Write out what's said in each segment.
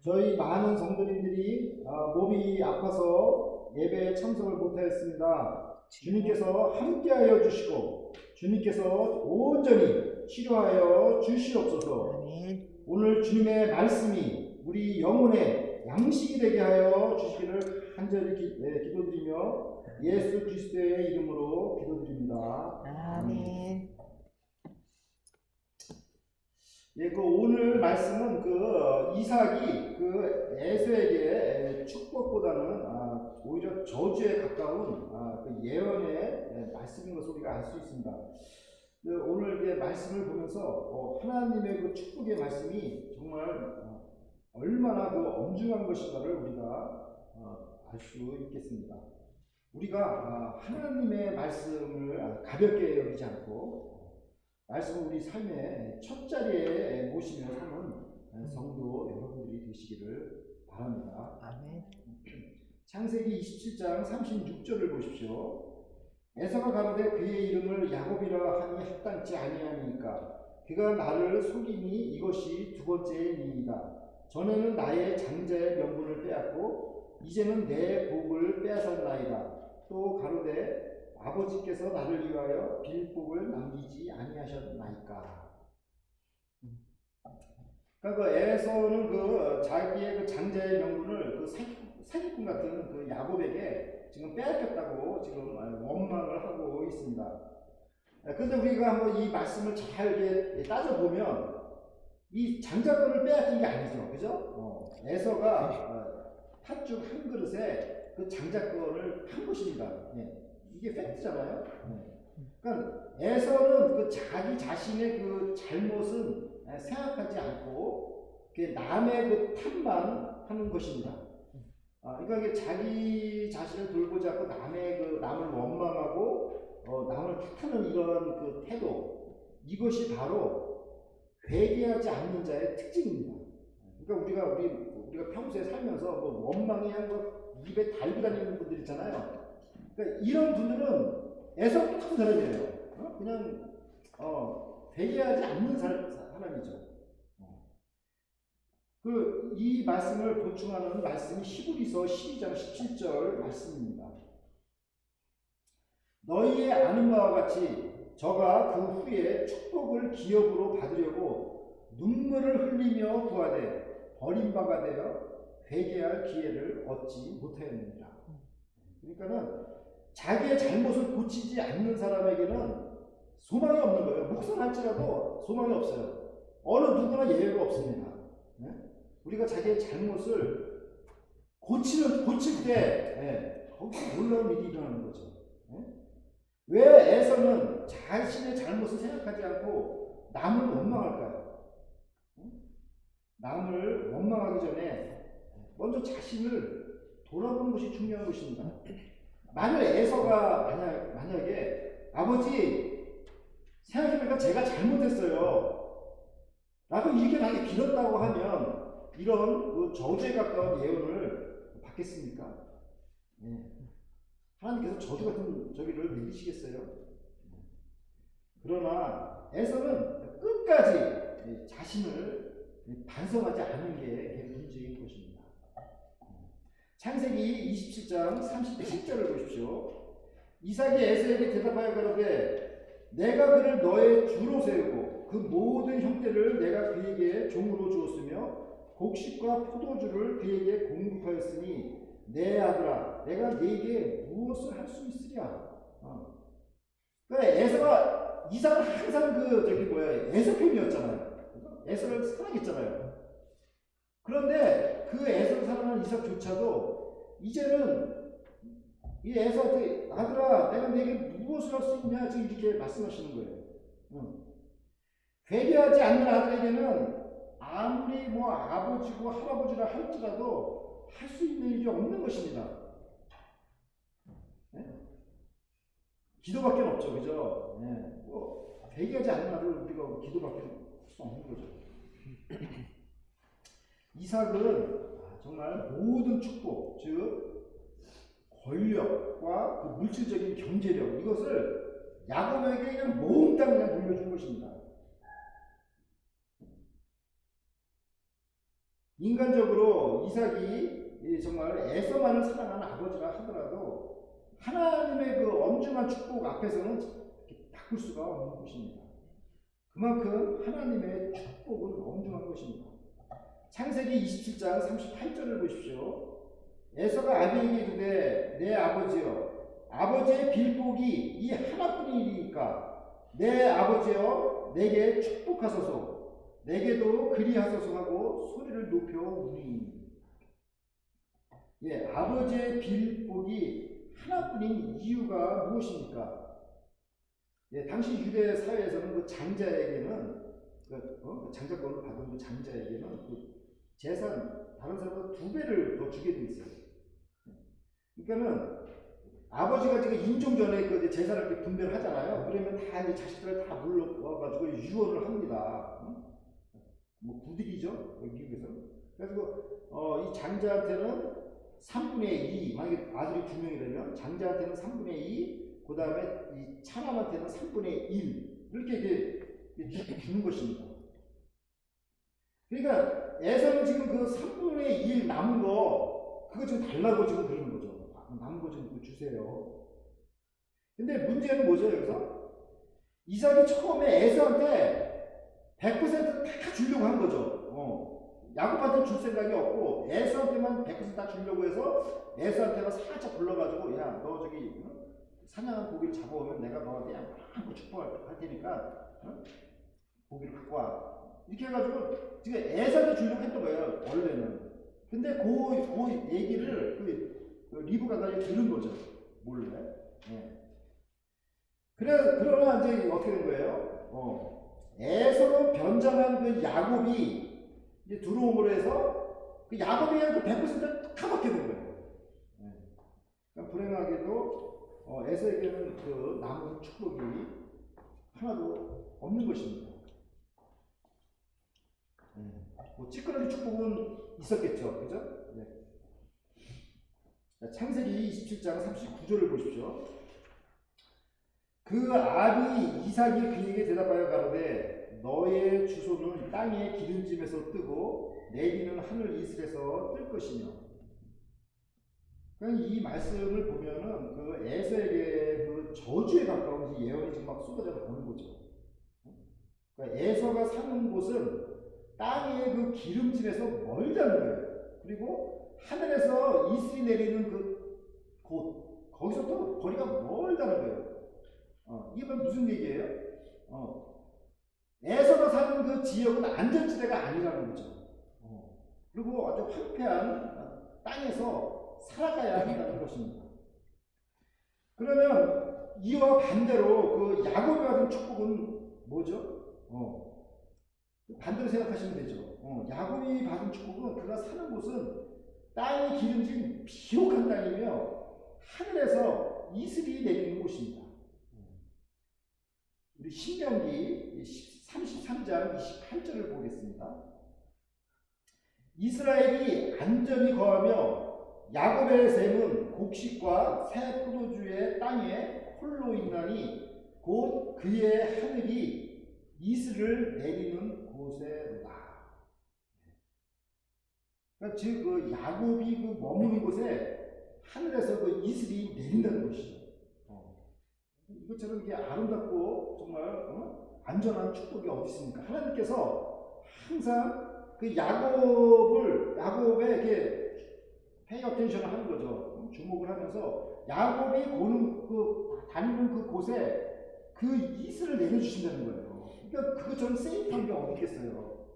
저희 많은 성도님들이 몸이 아파서 예배에 참석을 못하였습니다. 주님께서 함께하여 주시고 주님께서 온전히 치료하여 주시옵소서. 아멘. 오늘 주님의 말씀이 우리 영혼의 양식이 되게 하여 주시기를 간절히 기도드리며 예수 그리스도의 이름으로 기도드립니다. 아멘. 예, 오늘 말씀은 이삭이 에서에게 축복보다는 오히려 저주에 가까운 예언의 말씀인 것을 우리가 알 수 있습니다. 오늘 말씀을 보면서 하나님의 축복의 말씀이 정말 얼마나 엄중한 것인가를 우리가 알 수 있겠습니다. 우리가 하나님의 말씀을 가볍게 여기지 않고 말씀을 우리 삶의 첫 자리에 모시며 사는 성도 여러분들이 되시기를 바랍니다. 아멘. 창세기 27장 36절을 보십시오. 에서가 가로되 그의 이름을 야곱이라 하니 합당치 아니하니까 그가 나를 속이니 이것이 두 번째이니이다. 전에는 나의 장자의 명분을 빼앗고 이제는 내 복을 빼앗았나이다. 또 가로되 아버지께서 나를 위하여 빌복을 남기지 아니하셨나이까. 그러니까 에서는 자기의 장자의 명분을 사기꾼 같은 야곱에게 지금 빼앗겼다고 지금 원망을 하고 있습니다. 그런데 우리가 한번 이 말씀을 잘 따져보면 이 장자권을 빼앗긴 게 아니죠, 그죠? 에서가 팥죽 한 그릇에 그 장자권을 판 것입니다. 이게 팩트잖아요. 그러니까 에서는 자기 자신의 잘못은 생각하지 않고 남의 탓만 하는 것입니다. 그러니까 이게 자기 자신을 돌보지 않고 남을 원망하고 남을 탓하는 이런 태도, 이것이 바로 회개하지 않는 자의 특징입니다. 그러니까 우리가 평소에 살면서 원망이 입에 달고 다니는 분들 있잖아요. 그러니까 이런 분들은 에서 똑같은 사람이에요. 그냥 회개하지 않는 사람이죠. 이 말씀을 보충하는 말씀이 히브리서 12장 17절 말씀입니다. 너희의 아는 바와 같이 저가 그 후에 축복을 기업으로 받으려고 눈물을 흘리며 구하되 버림바가 되어 회개할 기회를 얻지 못하였느니라. 그러니까는 자기의 잘못을 고치지 않는 사람에게는 소망이 없는 거예요. 목숨할지라도 소망이 없어요. 어느 누구나 예외가 없습니다. 우리가 자기의 잘못을 고칠 때 거기서 놀라운 일이 일어나는 거죠. 왜 에서는 자신의 잘못을 생각하지 않고 남을 원망할까요? 남을 원망하기 전에 먼저 자신을 돌아보는 것이 중요한 것입니다. 만약 에서가 만약에 아버지 생각해보니까 제가 잘못했어요 라고 이렇게 나에게 빌었다고 하면 이런 저주에 가까운 예언을 받겠습니까? 하나님께서 저주 같은 저기를 내리시겠어요? 그러나 에서는 끝까지 자신을 반성하지 않는 게 문제인 것입니다. 창세기 27장 37절을 보십시오. 이삭이 에서에게 대답하여 가로되 내가 그를 너의 주로 세우고 그 모든 형태를 내가 그에게 종으로 주었으며 곡식과 포도주를 그에게 공급하였으니 내 아들아 내가 네게 무엇을 할 수 있으랴. 그러니까 이삭은 항상 에서 편이었잖아요. 에서를 사랑했잖아요. 그런데 그 에서를 사랑하는 이삭조차도 이제는 이 에서한테 아들아 내가 네게 무엇을 할 수 있냐 지금 이렇게 말씀하시는 거예요. 회개하지 않는 아들에게는 아무리 아버지고 할아버지라 할지라도 할 수 있는 일이 없는 것입니다. 기도밖에 없죠, 그죠? 회개하지 않는 아들을 우리가 기도밖에 할 수 없는 거죠. 이삭은 정말 모든 축복, 즉 권력과 물질적인 경제력 이것을 야곱에게 그냥 몽땅 그냥 물려준 것입니다. 인간적으로 이삭이 정말 에서만을 사랑하는 아버지라 하더라도 하나님의 그 엄중한 축복 앞에서는 바꿀 수가 없는 것입니다. 그만큼 하나님의 축복은 엄중한 것입니다. 창세기 27장 38절을 보십시오. 에서가 아비에게 이르되 내 아버지여 아버지의 빌복이 이 하나뿐이니까 내 아버지여 내게 축복하소서 내게도 그리하소서 하고 소리를 높여 우니. 예, 아버지의 빌복이 하나뿐인 이유가 무엇입니까? 예, 당시 유대 사회에서는 그 장자에게는 장자권을 받은 그 장자에게는 그 재산 다른 사람보다 2배를 더 주게 돼 있어요. 그러니까는 아버지가 지금 인종 전에 그 재산을 이렇게 분배를 하잖아요. 그러면 다 이제 자식들을 다 불러와가지고 유언을 합니다. 뭐 구들이죠 미국에서. 그래서 이 장자한테는 3분의 2, 만약에 아들이 2명이라면 장자한테는 3분의 2, 그 다음에 이 차남한테는 3분의 1 이렇게 주는 것입니다. 그러니까 에서는 지금 그 3분의 1 남은 거 그거 좀 달라고 지금 그러는 거죠. 남은 거 좀 주세요. 근데 문제는 뭐죠 여기서? 이삭이 처음에 에서한테 100%다 주려고 한 거죠. 야곱한테 줄 생각이 없고 에서한테만 100%다 주려고 해서 에서한테만 살짝 불러가지고 야 너 저기 사냥한 고기를 잡아오면 내가 너한테 양껏 축복할 테니까 고기를 갖고 와. 이렇게 해가지고 지금 에서한테 주려고 했던 거예요 원래는. 근데 그 얘기를 그 리브가 다 들은 거죠 몰래. 네. 그러나 이제 어떻게 된 거예요? 에서로 변장한 그 야곱이 이제 들어옴으로 해서 그 야곱이 그 100%를 다 받게 된 거예요. 네. 그러니까 불행하게도 에서에게는 그 남은 축복이 하나도 없는 것입니다. 뭐 찌끄러기 축복은 있었겠죠, 그죠? 네. 자, 창세기 27장 39절을 보십시오. 그 아비 이삭이 그에게 대답하여 가로되 너의 주소는 땅의 기름짐에서 뜨고 내리는 하늘 이슬에서 뜰 것이며. 이 말씀을 보면은 그 에서에게 그 저주에 가까운 예언이 지금 막 쏟아져 나오는 거죠. 그러니까 에서가 사는 곳은 땅의 그 기름짐에서 멀다는 거예요. 그리고 하늘에서 이슬이 내리는 그 곳, 거기서부터 거리가 멀다는 거예요. 이게 무슨 얘기예요? 에서가 사는 그 지역은 안전지대가 아니라는 거죠. 그리고 아주 황폐한 땅에서 살아가야 한다는 것입니다. 그러면 이와 반대로 그 야곱이 받은 축복은 뭐죠? 반대로 생각하시면 되죠. 야곱이 받은 축복은 그가 사는 곳은 땅이 기름진 비옥한 땅이며 하늘에서 이슬이 내리는 곳입니다. 우리 신명기 33장 28절을 보겠습니다. 이스라엘이 안전히 거하며 야곱의 샘은 곡식과 새 포도주의 땅에 홀로 있나니 곧 그의 하늘이 이슬을 내리는 곳에로다. 그러니까 즉 그 야곱이 그 머무는 곳에 하늘에서 그 이슬이 내린다는 것이죠. 이것처럼 이게 아름답고 정말 안전한 축복이 어디 있습니까? 하나님께서 항상 그 야곱에 이렇게 페이 어텐션을 하는 거죠. 주목을 하면서 야곱이 다니는 그 곳에 그 이슬을 내려주신다는 거예요. 그러니까 그것처럼 세이프한 게 어디 있겠어요.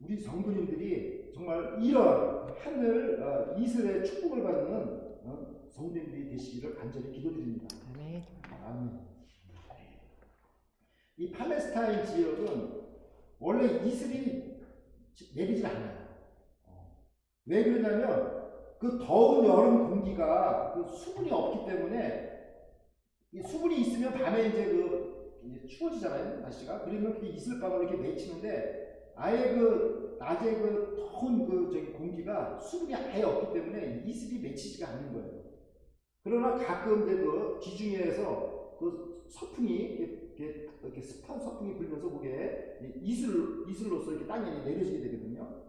우리 성도님들이 정말 이런 하늘 이슬의 축복을 받는 성도님들이 되시기를 간절히 기도드립니다. 아멘. 이 팔레스타인 지역은 원래 이슬이 내리질 않아요. 왜 그러냐면 그 더운 여름 공기가 그 수분이 없기 때문에 이 수분이 있으면 밤에 이제 추워지잖아요 날씨가. 그러면 그 이슬방울 이렇게 맺히는데 아예 그 낮에 그 더운 그 공기가 수분이 아예 없기 때문에 이슬이 맺히지가 않는 거예요. 그러나 가끔 이제 그 지중해에서 그 서풍이 이렇게 습한 서풍이 불면서 그게 이슬로서 이렇게 땅에 내려지게 되거든요.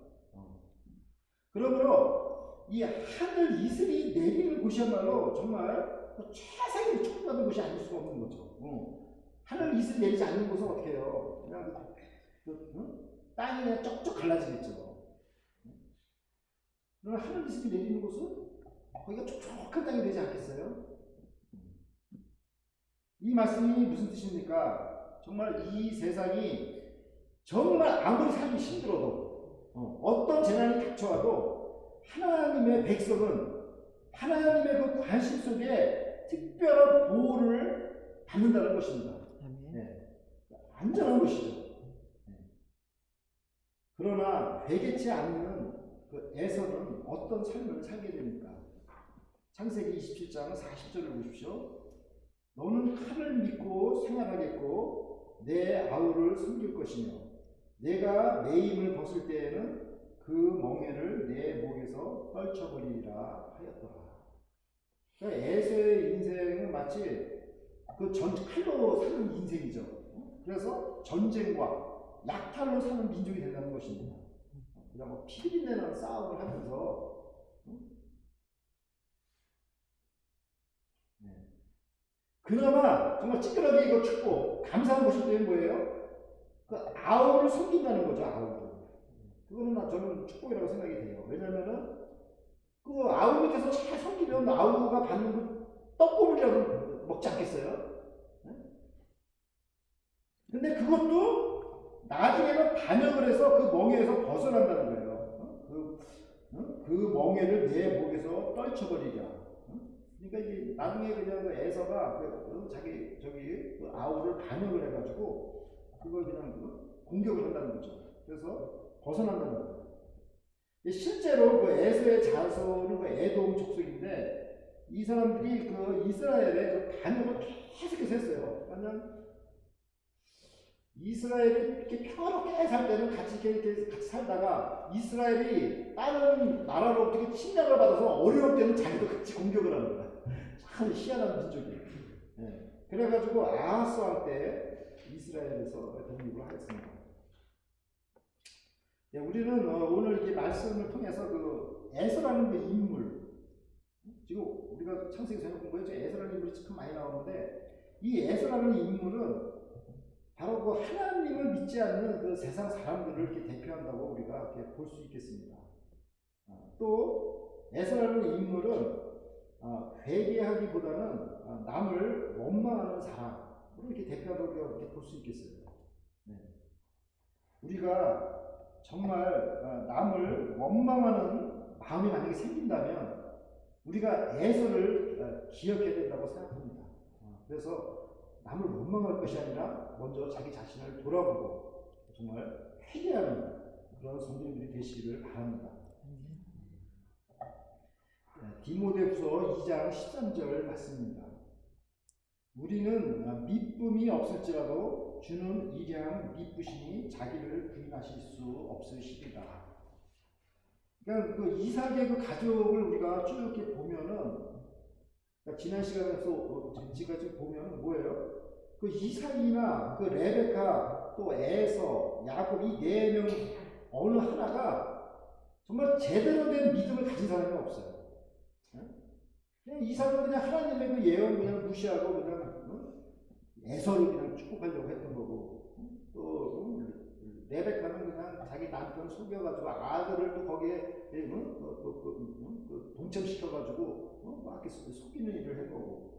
그러므로 이 하늘 이슬이 내리는 곳이야말로 정말 최상의 축복받은 곳이 아닐 수가 없는 거죠. 하늘 이슬이 내리지 않는 곳은 어떻게 해요? 그냥 땅이 그냥 쩍쩍 갈라지겠죠. 그러나 하늘 이슬이 내리는 곳은 거기가 촉촉한 땅이 되지 않겠어요? 이 말씀이 무슨 뜻입니까? 정말 이 세상이 정말 아무리 살기 힘들어도 어떤 재난이 닥쳐와도 하나님의 백성은 하나님의 그 관심 속에 특별한 보호를 받는다는 것입니다. 네. 안전한 것이죠. 그러나 회개치 않는 그 에서는 어떤 삶을 살게 됩니까? 창세기 27장 40절을 보십시오. 너는 칼을 믿고 생활하겠고 내 아우를 섬길 것이며 내가 내 힘을 벗을 때에는 그 멍에를 내 목에서 떨쳐버리리라 하였더라. 그러니까 에서의 인생은 마치 그 칼로 사는 인생이죠. 그래서 전쟁과 약탈로 사는 민족이 된다는 것입니다. 그냥 뭐 피비린내나는 싸움을 하면서 그나마 정말 찌끄러기 이거 춥고 감사한 것이 되는 뭐예요? 그 아우를 섬긴다는 거죠. 아우를. 그거는 저는 축복이라고 생각이 돼요. 왜냐면은 그 아우 밑에서 잘 섬기면 아우가 받는 그 떡고물이라도 먹지 않겠어요? 근데 그것도 나중에는 반역을 해서 그 멍에에서 벗어난다는 거예요. 그 멍에를 내 목에서 떨쳐버리랴. 그러니까 이게 나중에 그냥 그 에서가 자기 그 아우를 반역을 해가지고 그걸 그냥 공격을 한다는 거죠. 그래서 벗어난다는 거예요. 실제로 그 에서의 자손은 그 에돔 족속인데 이 사람들이 그 이스라엘의 그 반역을 계속해서 했어요. 그냥 이스라엘이 이렇게 평화롭게 살 때는 같이 살다가 이스라엘이 다른 나라로부터 침략을 받아서 어려울 때는 자기도 같이 공격을 하는 거야. 참 희한한 민족이에요. 네. 그래가지고 아하스 왕 때 이스라엘에서 독립을 하였습니다. 네, 우리는 오늘 이 말씀을 통해서 그 에서라는 그 인물, 지금 우리가 창세기 전에 공부했죠. 에서라는 인물이 참 많이 나오는데 이 에서라는 인물은 바로 그 하나님을 믿지 않는 그 세상 사람들을 이렇게 대표한다고 우리가 이렇게 볼 수 있겠습니다. 또 에서라는 인물은 회개하기보다는 남을 원망하는 사람으로 이렇게 대표한다고 우리가 이렇게 볼 수 있겠어요. 네. 우리가 정말 남을 원망하는 마음이 만약에 생긴다면 우리가 에서를 기억해야 된다고 생각합니다. 그래서 남을 원망할 것이 아니라 먼저 자기 자신을 돌아보고 정말 회개하는 그런 성도님들이 되시기를 바랍니다. 디모데후서 2장 13절 말씀입니다. 우리는 미쁨이 없을지라도 주는 일양 미쁘시니 자기를 부인하실 수 없으시리라. 그러니까 그 이삭의 그 가족을 우리가 쭉 이렇게 보면은 그러니까 지난 시간에서 지금까지 보면 뭐예요? 그 이삭이나 그 레베카 또 에서 야곱 이 네 명 어느 하나가 정말 제대로 된 믿음을 가진 사람이 없어요. 그냥 이삭은 그냥 하나님의 그 예언 그냥 무시하고 그냥 에서를 그냥 축복하려고 했던 거고 또 레베카는 그냥 자기 남편 속여가지고 아들을 또 거기에 동참시켜가지고 막 이렇게 속이는 일을 한 거고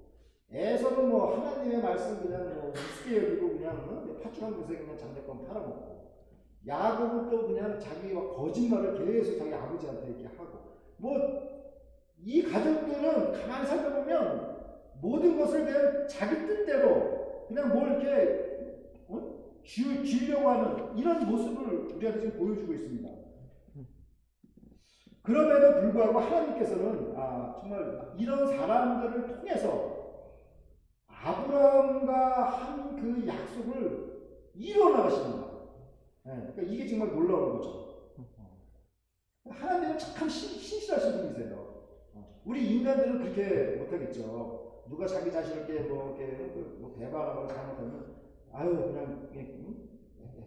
에서는 뭐 하나님의 말씀 그냥 뭐 우습게 여기고 그냥 파출한 곳에 그냥 장작권 팔아먹고 야곱은 또 그냥 자기와 거짓말을 계속 자기 아버지한테 이렇게 하고 뭐 이 가족들은 가만히 살펴보면 모든 것을 그냥 자기 뜻대로 그냥 뭘 이렇게 쥐려고 하는 이런 모습을 우리한테 지금 보여주고 있습니다. 그럼에도 불구하고 하나님께서는 정말 이런 사람들을 통해서 아브라함과 한 그 약속을 이뤄나가십니다. 그러니까 이게 정말 놀라운 거죠. 하나님은 참 신실하신 분이세요. 우리 인간들은 그렇게 못하겠죠. 누가 자기 자신을 뭐 배반하거나 잘못하면 아유 그냥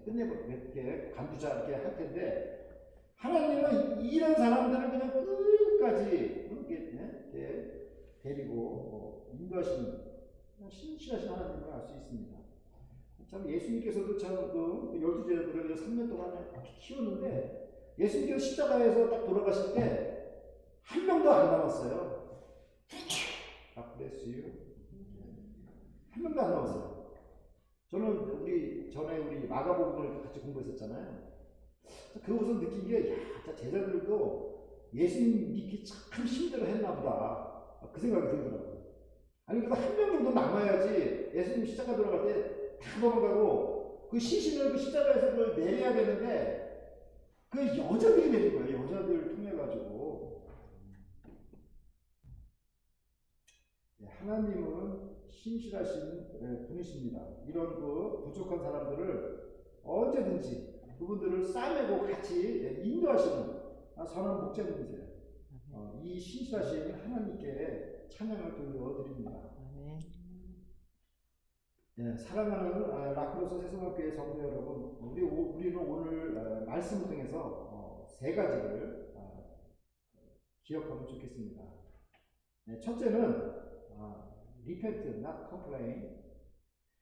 끝내버 이렇게 관두자 이렇게 할 텐데 하나님은 이런 사람들을 그냥 끝까지 이렇게 데리고 인도하시는 신실하신 하나님을 알 수 있습니다. 참 예수님께서도 참그 12제자들을 3년 동안 키웠는데 예수님께서 십자가에서 딱 돌아가실 때 한 명도 안 남았어요. God bless you. 한 명도 안 남았어요. 저는 우리 마가복음을 같이 공부했었잖아요. 그것을 느낀 게, 제자들도 예수님 믿기 참 힘들어했나 보다. 그 생각이 들더라고요. 아니, 그래도 한 명 정도 남아야지 예수님 십자가 돌아갈 때 다 넘어가고, 그 시신을 그 십자가에서 그걸 내려야 되는데, 그 여자들이 내린 거예요. 여자들을 통해가지고. 하나님은 신실하신 분이십니다. 이런 그 부족한 사람들을 언제든지 그분들을 싸매고 같이 인도하시는 선한 목자님이세요. 이 신실하신 하나님께 찬양을 돌려드립니다. 사랑하는 라크로스 세종학교의 성도 여러분, 우리는 오늘 말씀을 통해서 세 가지를 기억하면 좋겠습니다. 첫째는 repent, not complain.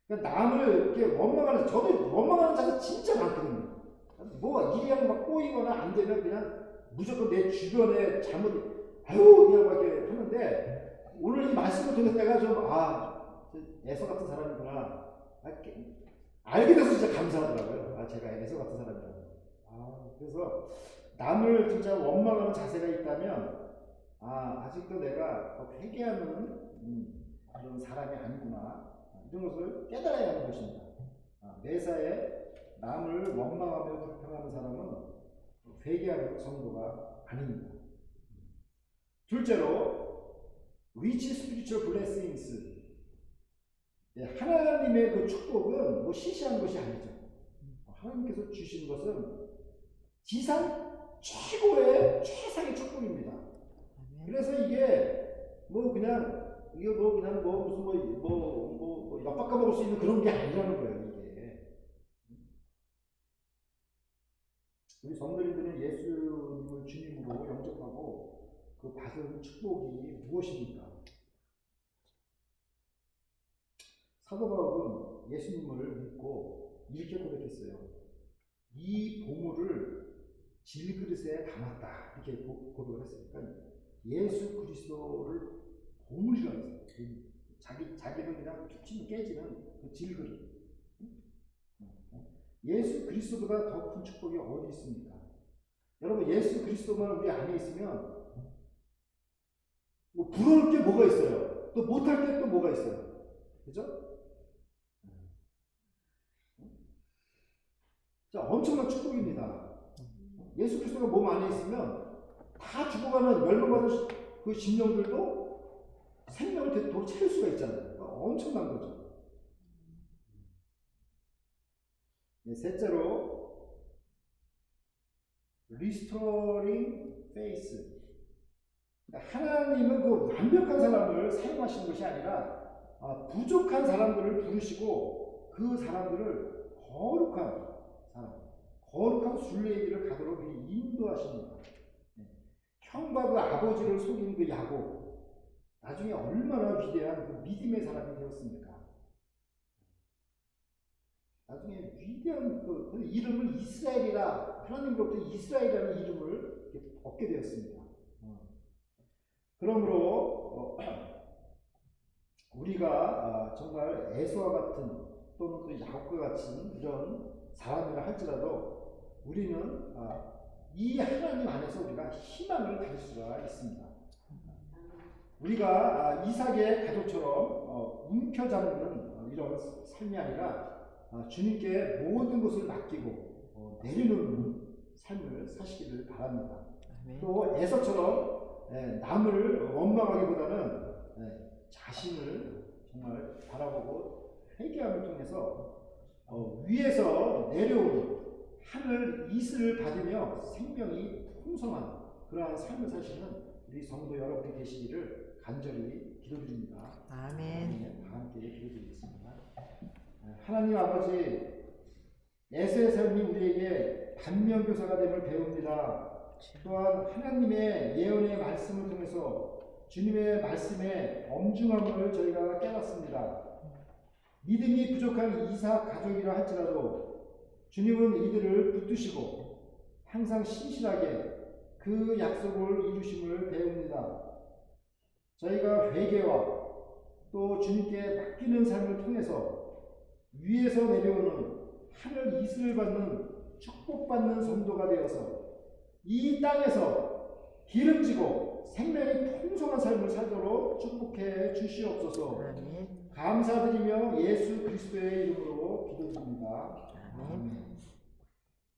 그러니까 남을 이렇게 원망하는, 저도 원망하는 자가 진짜 많거든요. 뭐 일이 막 꼬이거나 안 되면 그냥 무조건 내 주변에 잘못, 그냥 막 이렇게 하는데, 오늘 이 말씀을 통해서 내가 좀, 애서 같은 사람이구나. 알게 돼서 진짜 감사하더라고요. 제가 애서 같은 사람이라고. 그래서 남을 진짜 원망하는 자세가 있다면, 아직도 내가 회개하는 그런 사람이 아니구나. 이런 것을 깨달아야 하는 것입니다. 매사에 남을 원망하며 불평하는 사람은 회개하는 성도가 아닙니다. 둘째로, rich spiritual blessings. 하나님의 그 축복은 뭐 시시한 것이 아니죠. 하나님께서 주신 것은 지상 최고의 최상의 축복입니다. 그래서 이게 무슨 엿바꿔 먹을 수 있는 그런 게 아니라는 거예요, 이게. 우리 성도님들은 예수님을 주님으로 영접하고 그 받은 축복이 무엇입니까? 사도 바울은 예수님을 믿고 이렇게 고백했어요. 이 보물을 질그릇에 담았다. 이렇게 고백을 했어요. 그러니까 예수 그리스도를 보물이라고 했어요. 자기는 그냥 툭 치면 깨지는 그 질그릇. 예수 그리스도보다 더 큰 축복이 어디 있습니까? 여러분, 예수 그리스도만 우리 안에 있으면 뭐 부러울 게 뭐가 있어요? 또 못할 게 또 뭐가 있어요? 그죠? 자, 엄청난 축복입니다. 예수 그리스도가 몸 안에 있으면 다 죽어가는 멸망받은 그 심령들도 생명을 되도록 찾을 수가 있잖아요. 엄청난 거죠. 셋째로, restoring faith. 하나님은 그 완벽한 사람을 사용하시는 것이 아니라 부족한 사람들을 부르시고 그 사람들을 거룩한 순례의 길을 가도록 인도하십니다. 형과 그 아버지를 속인 그 야곱, 나중에 얼마나 위대한 그 믿음의 사람이 되었습니까? 나중에 위대한 그 이름을 이스라엘이라, 하나님으로부터 이스라엘이라는 이름을 얻게 되었습니다. 그러므로 우리가 정말 에서와 같은 또는 또 야곱과 같은 이런 사람이라 할지라도 우리는 이 하나님 안에서 우리가 희망을 가질 수가 있습니다. 우리가 이삭의 가족처럼 움켜잡는 이런 삶이 아니라 주님께 모든 것을 맡기고 내려놓는 삶을 사시기를 바랍니다. 또 에서처럼 남을 원망하기보다는 자신을 정말 바라보고 회개함을 통해서 위에서 내려오는 하늘 이슬을 받으며 생명이 풍성한 그러한 삶을 사시는 우리 성도 여러분이 되시기를 간절히 기도드립니다. 아멘. 다 함께 기도드리겠습니다. 하나님 아버지 에서의 삶이 우리에게 반면교사가 됨을 배웁니다. 또한 하나님의 예언의 말씀을 통해서 주님의 말씀의 엄중함을 저희가 깨닫습니다. 믿음이 부족한 이삭 가족이라 할지라도 주님은 이들을 붙드시고 항상 신실하게 그 약속을 이루심을 배웁니다. 저희가 회개와 또 주님께 맡기는 삶을 통해서 위에서 내려오는 하늘 이슬을 받는 축복받는 성도가 되어서 이 땅에서 기름지고 생명이 풍성한 삶을 살도록 축복해 주시옵소서. 감사드리며 예수 그리스도의 이름으로 기도드립니다. 아멘.